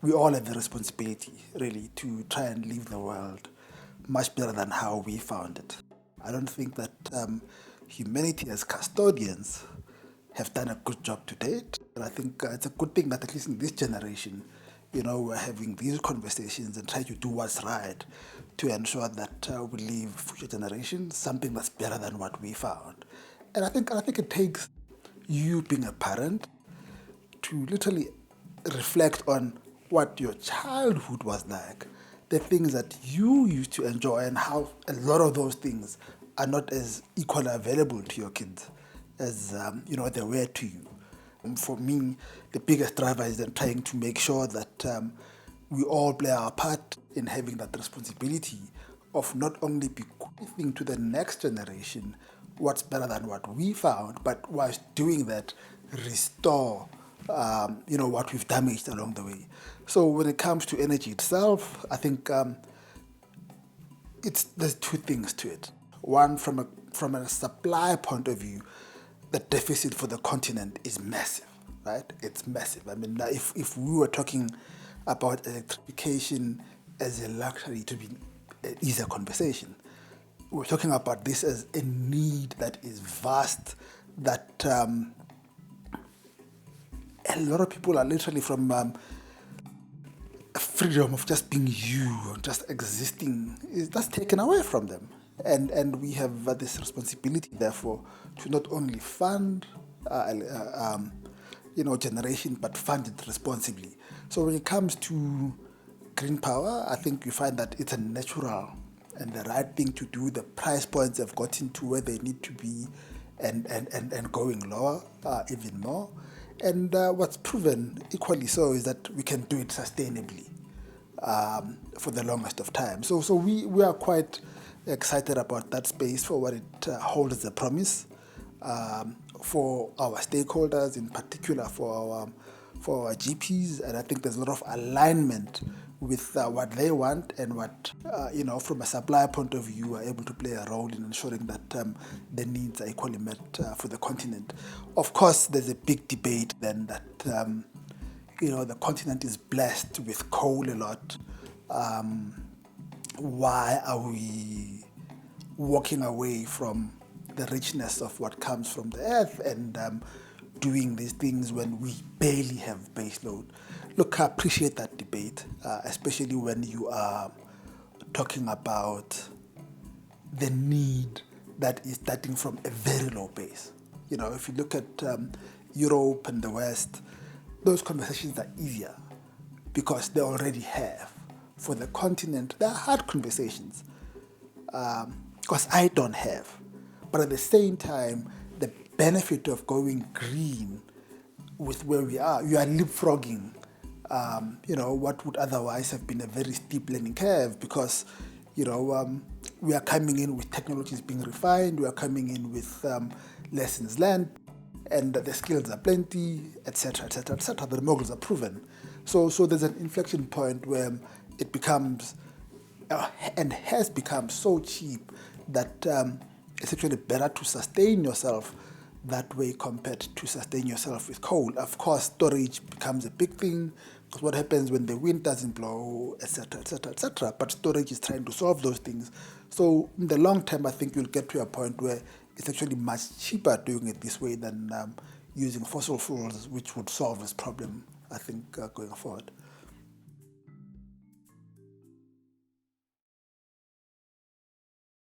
we all have the responsibility, really, to try and leave the world much better than how we found it. I don't think that humanity as custodians have done a good job to date. And I think it's a good thing that at least in this generation, we're having these conversations and try to do what's right to ensure that we leave future generations something that's better than what we found. And I think it takes you being a parent to literally reflect on what your childhood was like, the things that you used to enjoy, and how a lot of those things are not as equally available to your kids as they were to you. For me, the biggest driver is then trying to make sure that we all play our part in having that responsibility of not only bequeathing to the next generation what's better than what we found, but whilst doing that, restore what we've damaged along the way. So when it comes to energy itself, I think there's two things to it. One, from a supply point of view, the deficit for the continent is massive, right? It's massive. I mean, if we were talking about electrification as a luxury, to be an easier conversation. We're talking about this as a need that is vast, that a lot of people are literally from freedom of just being you, just existing, that's taken away from them. And we have this responsibility, therefore, to not only fund generation, but fund it responsibly. So when it comes to green power, I think you find that it's a natural and the right thing to do. The price points have gotten to where they need to be, and going lower even more. And what's proven equally so is that we can do it sustainably for the longest of time. So we are quite excited about that space for what it holds as a promise for our stakeholders, in particular for our GPs, and I think there's a lot of alignment with what they want and what from a supply point of view are able to play a role in ensuring that the needs are equally met for the continent. Of course, there's a big debate then that the continent is blessed with coal a lot. Why are we walking away from the richness of what comes from the earth and doing these things when we barely have base load? Look, I appreciate that debate, especially when you are talking about the need that is starting from a very low base. If you look at Europe and the West, those conversations are easier because they already have. For the continent, they're hard conversations because I don't have. But at the same time, the benefit of going green with where we are, you are leapfrogging, what would otherwise have been a very steep learning curve because, we are coming in with technologies being refined, we are coming in with lessons learned, and the skills are plenty, etc., etc., etc. The models are proven. So there's an inflection point where it becomes and has become so cheap that it's actually better to sustain yourself that way compared to sustain yourself with coal. Of course, storage becomes a big thing because what happens when the wind doesn't blow, etc., etc., etc. But storage is trying to solve those things. So in the long term, I think you'll get to a point where it's actually much cheaper doing it this way than using fossil fuels, which would solve this problem, I think, going forward.